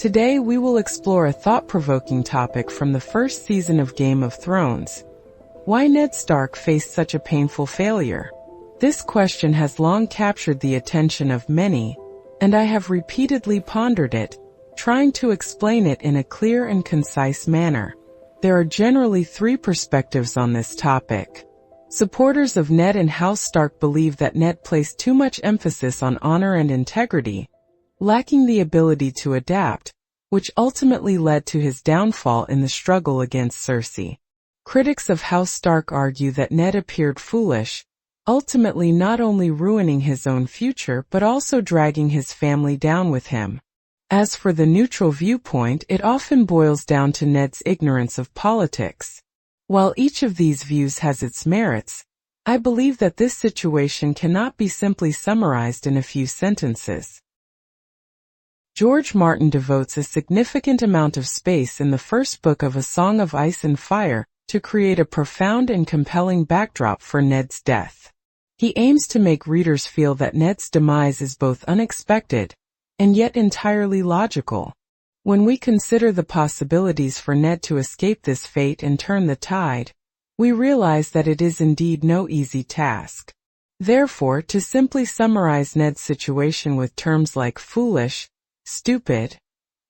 Today we will explore a thought-provoking topic from the first season of Game of Thrones. Why Ned Stark faced such a painful failure? This question has long captured the attention of many, and I have repeatedly pondered it, trying to explain it in a clear and concise manner. There are generally three perspectives on this topic. Supporters of Ned and House Stark believe that Ned placed too much emphasis on honor and integrity, lacking the ability to adapt, which ultimately led to his downfall in the struggle against Cersei. Critics of House Stark argue that Ned appeared foolish, ultimately not only ruining his own future but also dragging his family down with him. As for the neutral viewpoint, it often boils down to Ned's ignorance of politics. While each of these views has its merits, I believe that this situation cannot be simply summarized in a few sentences. George Martin devotes a significant amount of space in the first book of A Song of Ice and Fire to create a profound and compelling backdrop for Ned's death. He aims to make readers feel that Ned's demise is both unexpected and yet entirely logical. When we consider the possibilities for Ned to escape this fate and turn the tide, we realize that it is indeed no easy task. Therefore, to simply summarize Ned's situation with terms like foolish, stupid,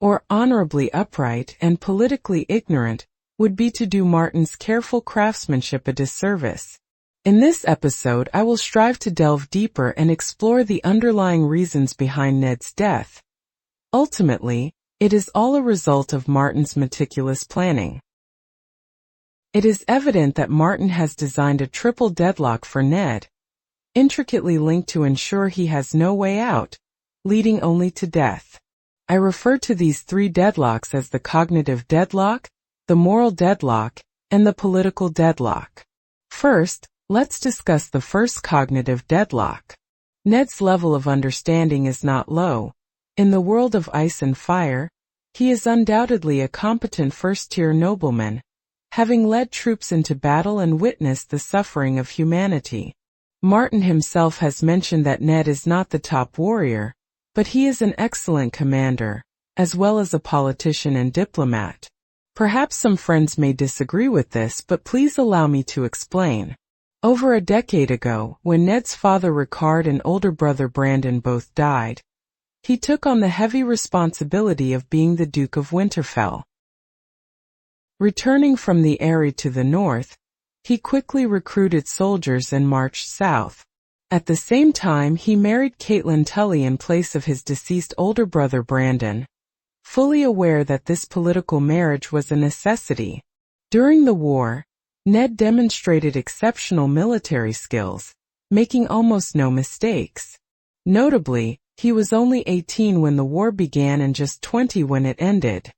or honorably upright and politically ignorant would be to do Martin's careful craftsmanship a disservice. In this episode, I will strive to delve deeper and explore the underlying reasons behind Ned's death. Ultimately, it is all a result of Martin's meticulous planning. It is evident that Martin has designed a triple deadlock for Ned, intricately linked to ensure he has no way out, leading only to death. I refer to these three deadlocks as the cognitive deadlock, the moral deadlock, and the political deadlock. First, let's discuss the first cognitive deadlock. Ned's level of understanding is not low. In the world of ice and fire, he is undoubtedly a competent first-tier nobleman, having led troops into battle and witnessed the suffering of humanity. Martin himself has mentioned that Ned is not the top warrior, but he is an excellent commander, as well as a politician and diplomat. Perhaps some friends may disagree with this, but please allow me to explain. Over a decade ago, when Ned's father Rickard and older brother Brandon both died, he took on the heavy responsibility of being the Duke of Winterfell. Returning from the Eyrie to the north, he quickly recruited soldiers and marched south. At the same time, he married Catelyn Tully in place of his deceased older brother Brandon, fully aware that this political marriage was a necessity. During the war, Ned demonstrated exceptional military skills, making almost no mistakes. Notably, he was only 18 when the war began and just 20 when it ended.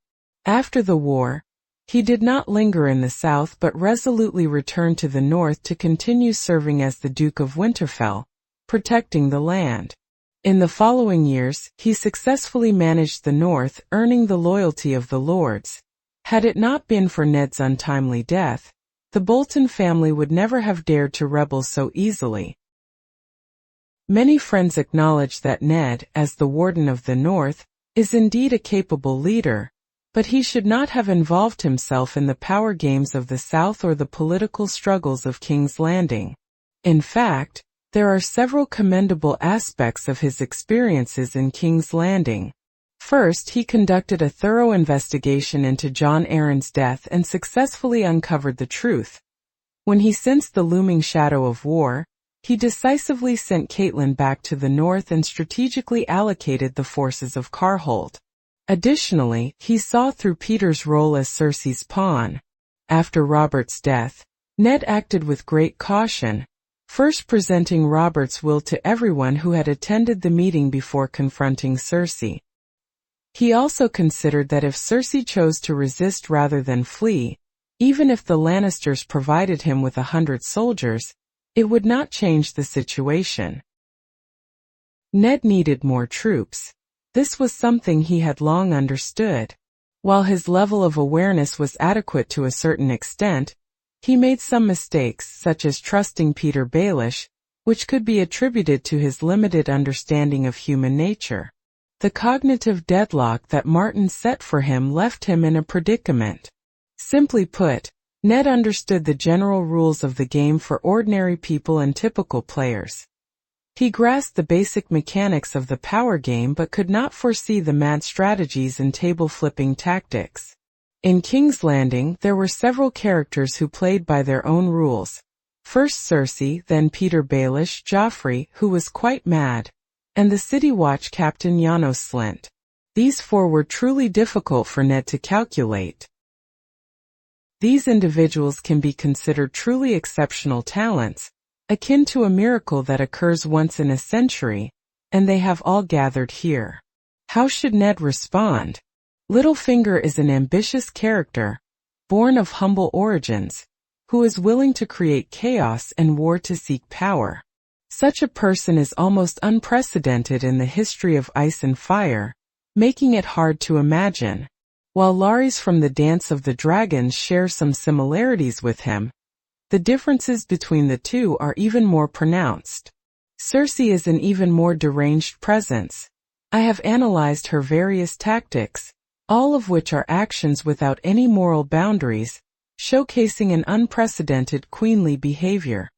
After the war, he did not linger in the south but resolutely returned to the north to continue serving as the Duke of Winterfell, protecting the land. In the following years, he successfully managed the north, earning the loyalty of the lords. Had it not been for Ned's untimely death, the Bolton family would never have dared to rebel so easily. Many friends acknowledge that Ned, as the Warden of the North, is indeed a capable leader, but he should not have involved himself in the power games of the South or the political struggles of King's Landing. In fact, there are several commendable aspects of his experiences in King's Landing. First, he conducted a thorough investigation into Jon Arryn's death and successfully uncovered the truth. When he sensed the looming shadow of war, he decisively sent Catelyn back to the north and strategically allocated the forces of Carhold. Additionally, he saw through Peter's role as Cersei's pawn. After Robert's death, Ned acted with great caution, first presenting Robert's will to everyone who had attended the meeting before confronting Cersei. He also considered that if Cersei chose to resist rather than flee, even if the Lannisters provided him with 100 soldiers, it would not change the situation. Ned needed more troops. This was something he had long understood. While his level of awareness was adequate to a certain extent, he made some mistakes, such as trusting Peter Baelish, which could be attributed to his limited understanding of human nature. The cognitive deadlock that Martin set for him left him in a predicament. Simply put, Ned understood the general rules of the game for ordinary people and typical players. He grasped the basic mechanics of the power game but could not foresee the mad strategies and table-flipping tactics. In King's Landing, there were several characters who played by their own rules. First Cersei, then Peter Baelish, Joffrey, who was quite mad, and the City Watch captain Janos Slynt. These four were truly difficult for Ned to calculate. These individuals can be considered truly exceptional talents, akin to a miracle that occurs once in a century, and they have all gathered here. How should Ned respond? Littlefinger is an ambitious character, born of humble origins, who is willing to create chaos and war to seek power. Such a person is almost unprecedented in the history of Ice and Fire, making it hard to imagine. While Larys from the Dance of the Dragons share some similarities with him, the differences between the two are even more pronounced. Cersei is an even more deranged presence. I have analyzed her various tactics, all of which are actions without any moral boundaries, showcasing an unprecedented queenly behavior.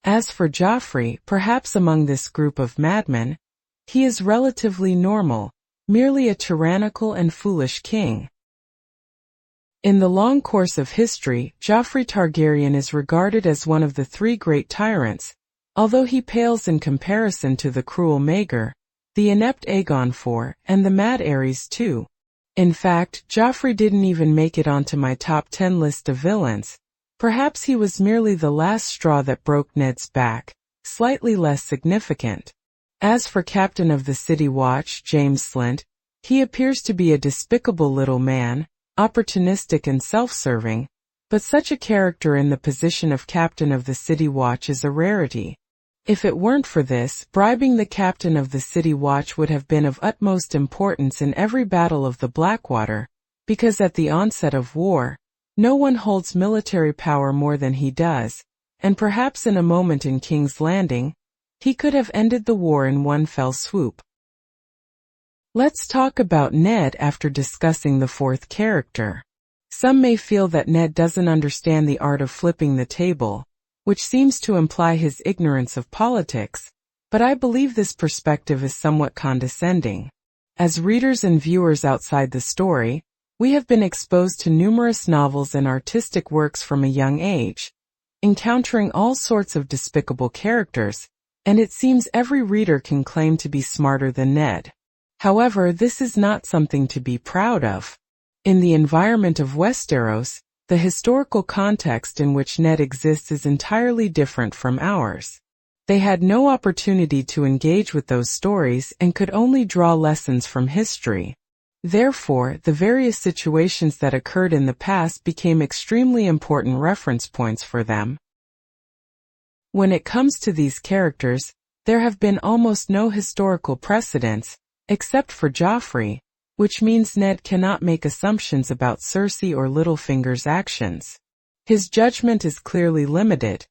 As for Joffrey, perhaps among this group of madmen, he is relatively normal, merely a tyrannical and foolish king. In the long course of history, Joffrey Targaryen is regarded as one of the three great tyrants, although he pales in comparison to the cruel Maegor, the inept Aegon IV, and the mad Aerys II. In fact, Joffrey didn't even make it onto my top 10 list of villains. Perhaps he was merely the last straw that broke Ned's back, slightly less significant. As for Captain of the City Watch, James Slynt, he appears to be a despicable little man, opportunistic and self-serving, but such a character in the position of Captain of the City Watch is a rarity. If it weren't for this, bribing the Captain of the City Watch would have been of utmost importance in every battle of the Blackwater, because at the onset of war, no one holds military power more than he does, and perhaps in a moment in King's Landing, he could have ended the war in one fell swoop. Let's talk about Ned after discussing the fourth character. Some may feel that Ned doesn't understand the art of flipping the table, which seems to imply his ignorance of politics, but I believe this perspective is somewhat condescending. As readers and viewers outside the story, we have been exposed to numerous novels and artistic works from a young age, encountering all sorts of despicable characters, and it seems every reader can claim to be smarter than Ned. However, this is not something to be proud of. In the environment of Westeros, the historical context in which Ned exists is entirely different from ours. They had no opportunity to engage with those stories and could only draw lessons from history. Therefore, the various situations that occurred in the past became extremely important reference points for them. When it comes to these characters, there have been almost no historical precedents, except for Joffrey, which means Ned cannot make assumptions about Cersei or Littlefinger's actions. His judgment is clearly limited,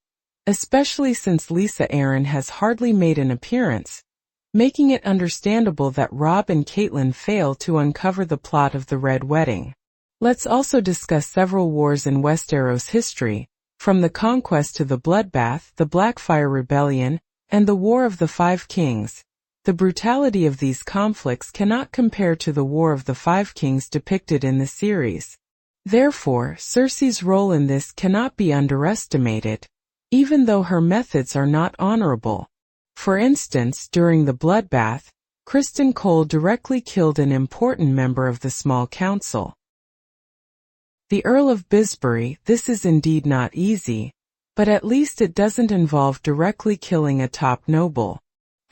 especially since Lisa Arryn has hardly made an appearance, making it understandable that Robb and Catelyn fail to uncover the plot of the Red Wedding. Let's also discuss several wars in Westeros history, from the Conquest to the Bloodbath, the Blackfyre Rebellion, and the War of the Five Kings. The brutality of these conflicts cannot compare to the War of the Five Kings depicted in the series. Therefore, Cersei's role in this cannot be underestimated, even though her methods are not honorable. For instance, during the bloodbath, Criston Cole directly killed an important member of the small council. The Earl of Bisbury, this is indeed not easy, but at least it doesn't involve directly killing a top noble.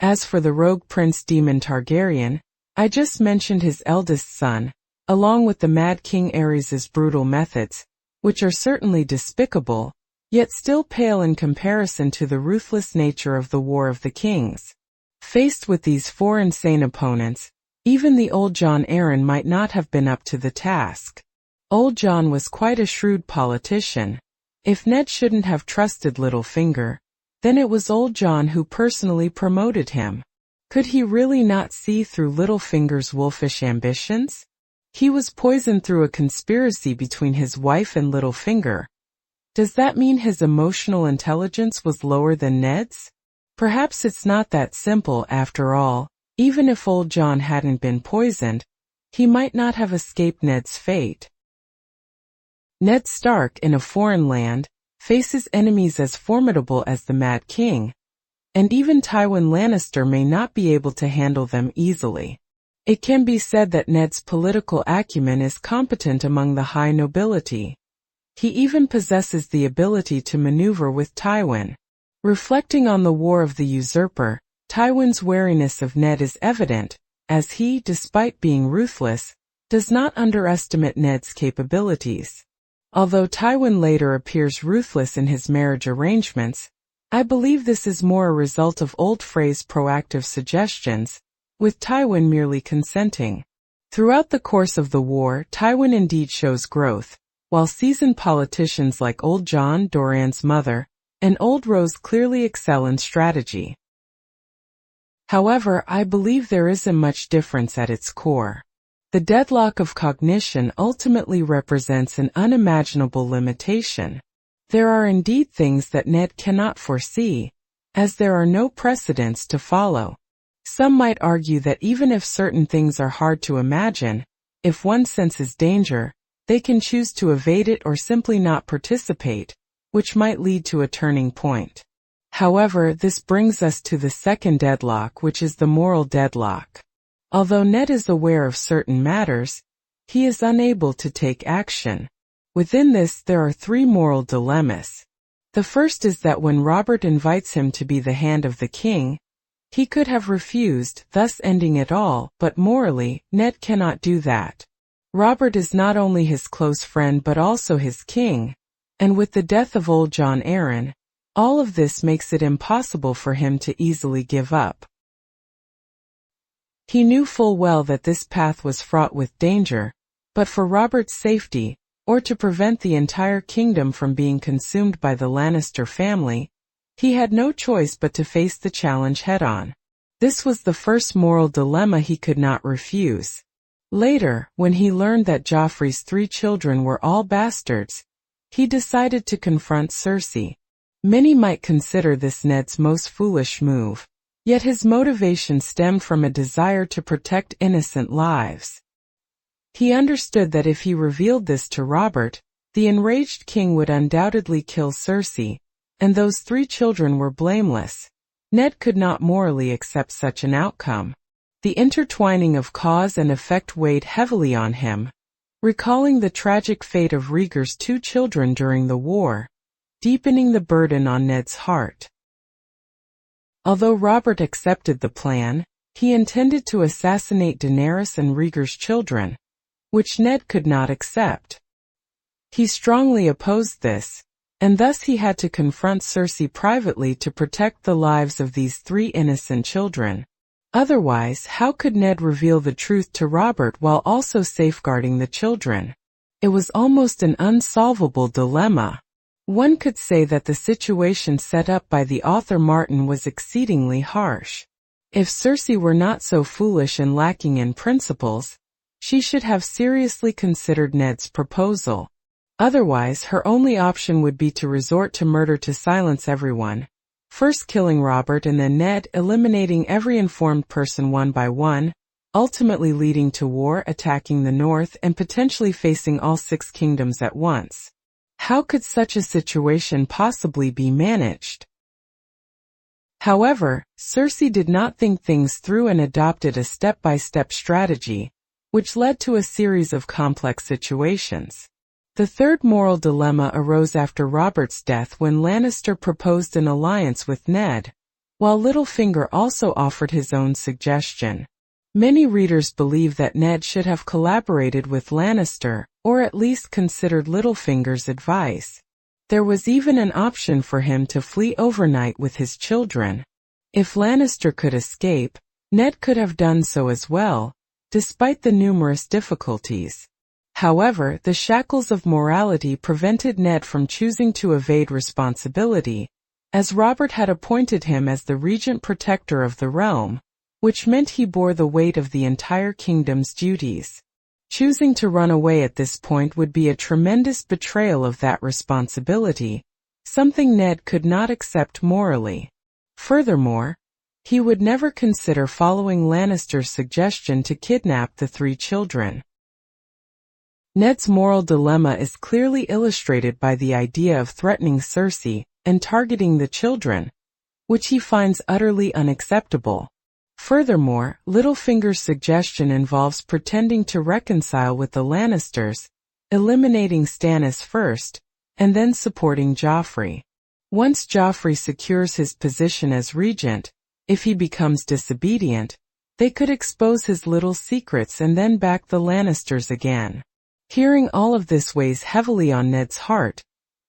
As for the rogue Prince Daemon Targaryen, I just mentioned his eldest son, along with the Mad King Aerys's brutal methods, which are certainly despicable, yet still pale in comparison to the ruthless nature of the War of the Kings. Faced with these four insane opponents, even the old Jon Arryn might not have been up to the task. Old Jon was quite a shrewd politician. If Ned shouldn't have trusted Littlefinger, then it was old Jon who personally promoted him. Could he really not see through Littlefinger's wolfish ambitions? He was poisoned through a conspiracy between his wife and Littlefinger. Does that mean his emotional intelligence was lower than Ned's? Perhaps it's not that simple after all. Even if old John hadn't been poisoned, he might not have escaped Ned's fate. Ned Stark, in a foreign land, faces enemies as formidable as the Mad King, and even Tywin Lannister may not be able to handle them easily. It can be said that Ned's political acumen is competent among the high nobility. He even possesses the ability to maneuver with Tywin. Reflecting on the War of the Usurper, Tywin's wariness of Ned is evident, as he, despite being ruthless, does not underestimate Ned's capabilities. Although Tywin later appears ruthless in his marriage arrangements, I believe this is more a result of old phrase proactive suggestions, with Tywin merely consenting. Throughout the course of the war, Tywin indeed shows growth, while seasoned politicians like Old John, Doran's mother, and Old Rose clearly excel in strategy. However, I believe there isn't much difference at its core. The deadlock of cognition ultimately represents an unimaginable limitation. There are indeed things that Ned cannot foresee, as there are no precedents to follow. Some might argue that even if certain things are hard to imagine, if one senses danger, they can choose to evade it or simply not participate, which might lead to a turning point. However, this brings us to the second deadlock, which is the moral deadlock. Although Ned is aware of certain matters, he is unable to take action. Within this, there are three moral dilemmas. The first is that when Robert invites him to be the hand of the king, he could have refused, thus ending it all, but morally, Ned cannot do that. Robert is not only his close friend but also his king, and with the death of old John Arryn, all of this makes it impossible for him to easily give up. He knew full well that this path was fraught with danger, but for Robert's safety, or to prevent the entire kingdom from being consumed by the Lannister family, he had no choice but to face the challenge head-on. This was the first moral dilemma he could not refuse. Later, when he learned that Joffrey's 3 children were all bastards, he decided to confront Cersei. Many might consider this Ned's most foolish move, yet his motivation stemmed from a desire to protect innocent lives. He understood that if he revealed this to Robert, the enraged king would undoubtedly kill Cersei, and those 3 children were blameless. Ned could not morally accept such an outcome. The intertwining of cause and effect weighed heavily on him, recalling the tragic fate of Rhaegar's 2 children during the war, deepening the burden on Ned's heart. Although Robert accepted the plan, he intended to assassinate Daenerys and Rhaegar's children, which Ned could not accept. He strongly opposed this, and thus he had to confront Cersei privately to protect the lives of these 3 innocent children. Otherwise, how could Ned reveal the truth to Robert while also safeguarding the children? It was almost an unsolvable dilemma. One could say that the situation set up by the author Martin was exceedingly harsh. If Cersei were not so foolish and lacking in principles, she should have seriously considered Ned's proposal. Otherwise, her only option would be to resort to murder to silence everyone, first killing Robert and then Ned, eliminating every informed person one by one, ultimately leading to war, attacking the north, and potentially facing all 6 kingdoms at once. How could such a situation possibly be managed? However, Cersei did not think things through and adopted a step-by-step strategy, which led to a series of complex situations. The third moral dilemma arose after Robert's death when Lannister proposed an alliance with Ned, while Littlefinger also offered his own suggestion. Many readers believe that Ned should have collaborated with Lannister, or at least considered Littlefinger's advice. There was even an option for him to flee overnight with his children. If Lannister could escape, Ned could have done so as well, despite the numerous difficulties. However, the shackles of morality prevented Ned from choosing to evade responsibility, as Robert had appointed him as the regent protector of the realm, which meant he bore the weight of the entire kingdom's duties. Choosing to run away at this point would be a tremendous betrayal of that responsibility, something Ned could not accept morally. Furthermore, he would never consider following Lannister's suggestion to kidnap the 3 children. Ned's moral dilemma is clearly illustrated by the idea of threatening Cersei and targeting the children, which he finds utterly unacceptable. Furthermore, Littlefinger's suggestion involves pretending to reconcile with the Lannisters, eliminating Stannis first, and then supporting Joffrey. Once Joffrey secures his position as regent, if he becomes disobedient, they could expose his little secrets and then back the Lannisters again. Hearing all of this weighs heavily on Ned's heart,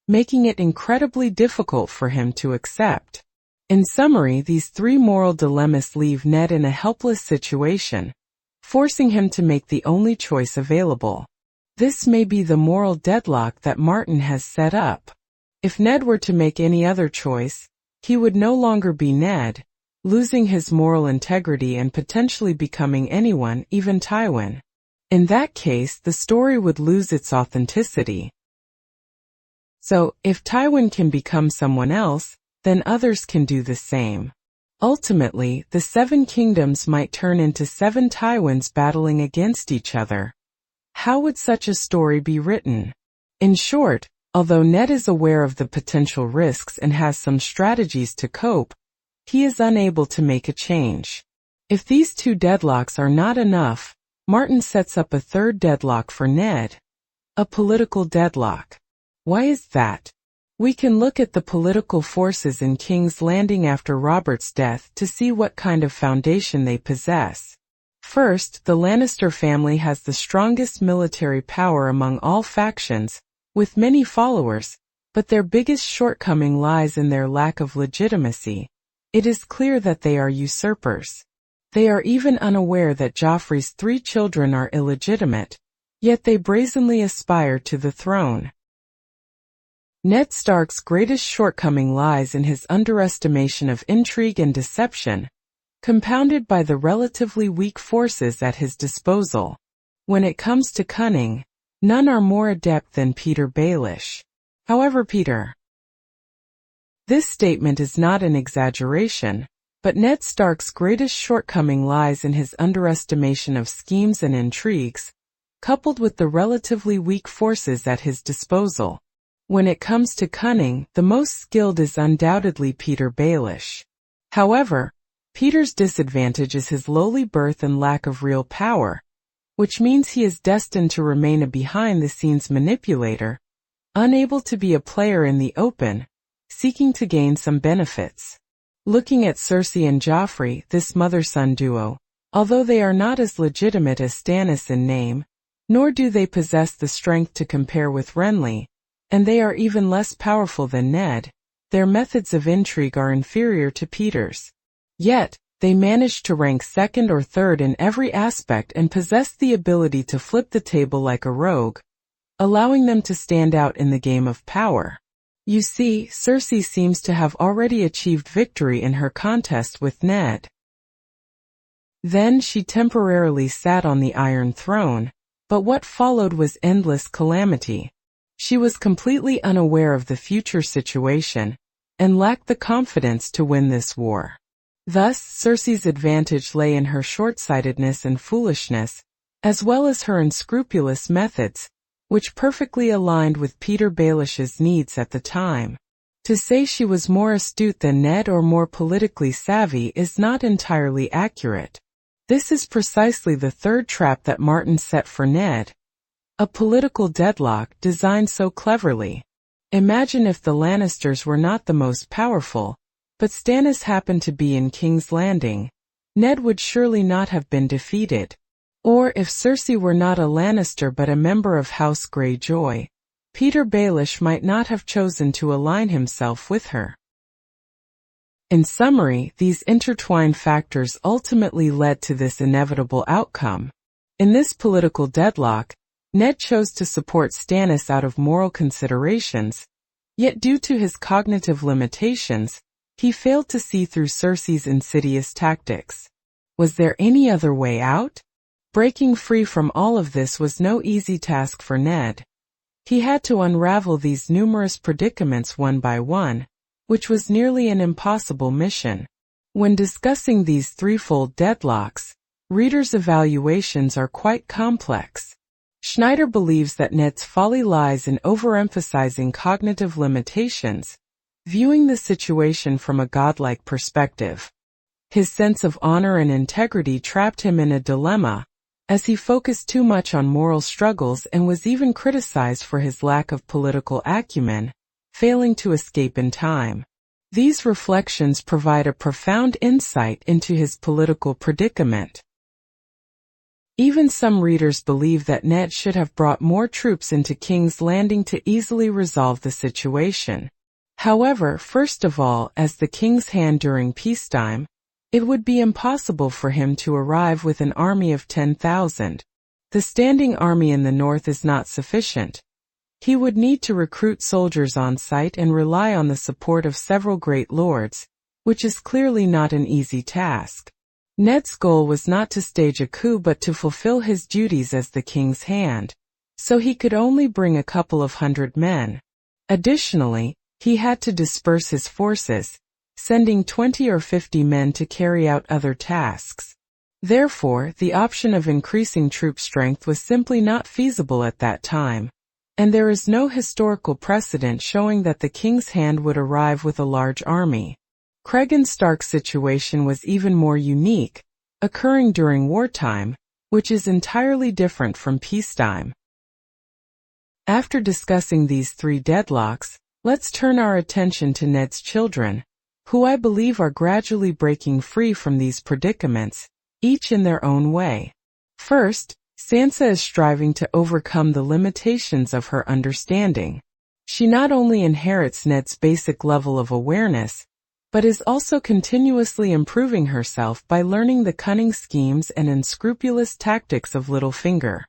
making it incredibly difficult for him to accept. In summary, these 3 moral dilemmas leave Ned in a helpless situation, forcing him to make the only choice available. This may be the moral deadlock that Martin has set up. If Ned were to make any other choice, he would no longer be Ned, losing his moral integrity and potentially becoming anyone, even Tywin. In that case, the story would lose its authenticity. So, if Tywin can become someone else, then others can do the same. Ultimately, the 7 kingdoms might turn into 7 Tywins battling against each other. How would such a story be written? In short, although Ned is aware of the potential risks and has some strategies to cope, he is unable to make a change. If these 2 deadlocks are not enough, Martin sets up a 3rd deadlock for Ned. A political deadlock. Why is that? We can look at the political forces in King's Landing after Robert's death to see what kind of foundation they possess. First, the Lannister family has the strongest military power among all factions, with many followers, but their biggest shortcoming lies in their lack of legitimacy. It is clear that they are usurpers. They are even unaware that Joffrey's 3 children are illegitimate, yet they brazenly aspire to the throne. Ned Stark's greatest shortcoming lies in his underestimation of intrigue and deception, compounded by the relatively weak forces at his disposal. When it comes to cunning, none are more adept than Petyr Baelish. However, this statement is not an exaggeration, but Ned Stark's greatest shortcoming lies in his underestimation of schemes and intrigues, coupled with the relatively weak forces at his disposal. When it comes to cunning, the most skilled is undoubtedly Petyr Baelish. However, Petyr's disadvantage is his lowly birth and lack of real power, which means he is destined to remain a behind-the-scenes manipulator, unable to be a player in the open, seeking to gain some benefits. Looking at Cersei and Joffrey, this mother-son duo, although they are not as legitimate as Stannis in name, nor do they possess the strength to compare with Renly, and they are even less powerful than Ned, their methods of intrigue are inferior to Petyr's. Yet, they manage to rank 2nd or 3rd in every aspect and possess the ability to flip the table like a rogue, allowing them to stand out in the game of power. You see, Cersei seems to have already achieved victory in her contest with Ned. Then she temporarily sat on the Iron Throne, but what followed was endless calamity. She was completely unaware of the future situation, and lacked the confidence to win this war. Thus, Cersei's advantage lay in her short-sightedness and foolishness, as well as her unscrupulous methods, which perfectly aligned with Petyr Baelish's needs at the time. To say she was more astute than Ned or more politically savvy is not entirely accurate. This is precisely the 3rd trap that Martin set for Ned. A political deadlock designed so cleverly. Imagine if the Lannisters were not the most powerful, but Stannis happened to be in King's Landing. Ned would surely not have been defeated. Or if Cersei were not a Lannister but a member of House Greyjoy, Petyr Baelish might not have chosen to align himself with her. In summary, these intertwined factors ultimately led to this inevitable outcome. In this political deadlock, Ned chose to support Stannis out of moral considerations, yet due to his cognitive limitations, he failed to see through Cersei's insidious tactics. Was there any other way out? Breaking free from all of this was no easy task for Ned. He had to unravel these numerous predicaments one by one, which was nearly an impossible mission. When discussing these threefold deadlocks, readers' evaluations are quite complex. Schneider believes that Ned's folly lies in overemphasizing cognitive limitations, viewing the situation from a godlike perspective. His sense of honor and integrity trapped him in a dilemma, as he focused too much on moral struggles and was even criticized for his lack of political acumen, failing to escape in time. These reflections provide a profound insight into his political predicament. Even some readers believe that Ned should have brought more troops into King's Landing to easily resolve the situation. However, first of all, as the King's Hand during peacetime, it would be impossible for him to arrive with an army of 10,000. The standing army in the north is not sufficient. He would need to recruit soldiers on site and rely on the support of several great lords, which is clearly not an easy task. Ned's goal was not to stage a coup but to fulfill his duties as the King's Hand, so he could only bring a couple of hundred men. Additionally, he had to disperse his forces, sending 20 or 50 men to carry out other tasks. Therefore, the option of increasing troop strength was simply not feasible at that time, and there is no historical precedent showing that the King's Hand would arrive with a large army. Cregan Stark's situation was even more unique, occurring during wartime, which is entirely different from peacetime. After discussing these three deadlocks, let's turn our attention to Ned's children, who I believe are gradually breaking free from these predicaments, each in their own way. First, Sansa is striving to overcome the limitations of her understanding. She not only inherits Ned's basic level of awareness, but is also continuously improving herself by learning the cunning schemes and unscrupulous tactics of Littlefinger.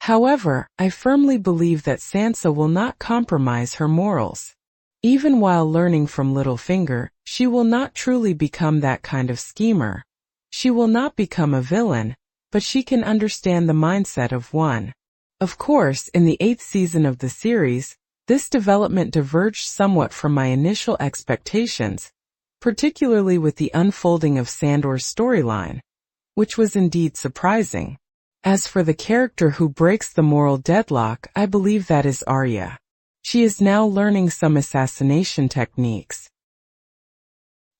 However, I firmly believe that Sansa will not compromise her morals. Even while learning from Littlefinger, she will not truly become that kind of schemer. She will not become a villain, but she can understand the mindset of one. Of course, in the 8th season of the series, this development diverged somewhat from my initial expectations, particularly with the unfolding of Sandor's storyline, which was indeed surprising. As for the character who breaks the moral deadlock, I believe that is Arya. She is now learning some assassination techniques.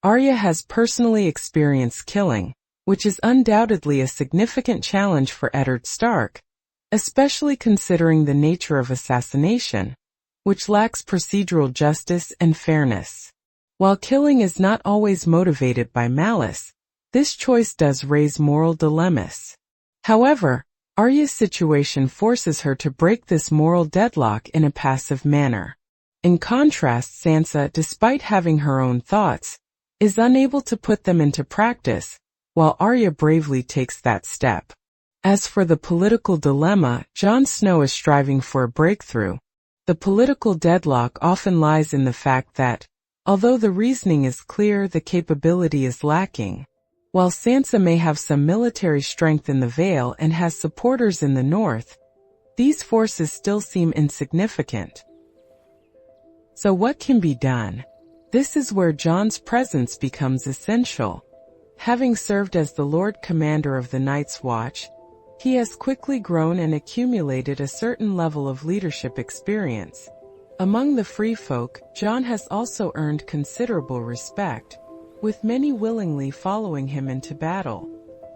Arya has personally experienced killing, which is undoubtedly a significant challenge for Eddard Stark, especially considering the nature of assassination, which lacks procedural justice and fairness. While killing is not always motivated by malice, this choice does raise moral dilemmas. However, Arya's situation forces her to break this moral deadlock in a passive manner. In contrast, Sansa, despite having her own thoughts, is unable to put them into practice, while Arya bravely takes that step. As for the political dilemma, Jon Snow is striving for a breakthrough. The political deadlock often lies in the fact that, although the reasoning is clear, the capability is lacking. While Sansa may have some military strength in the Vale and has supporters in the north, these forces still seem insignificant. So what can be done? This is where Jon's presence becomes essential. Having served as the Lord Commander of the Night's Watch, he has quickly grown and accumulated a certain level of leadership experience. Among the free folk, Jon has also earned considerable respect, with many willingly following him into battle.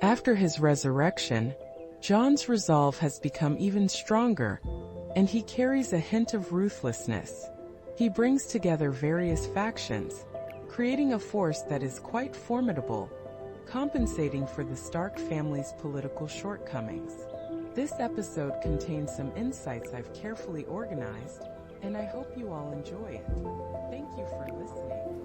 After his resurrection, Jon's resolve has become even stronger, and he carries a hint of ruthlessness. He brings together various factions, creating a force that is quite formidable, compensating for the Stark family's political shortcomings. This episode contains some insights I've carefully organized, and I hope you all enjoy it. Thank you for listening.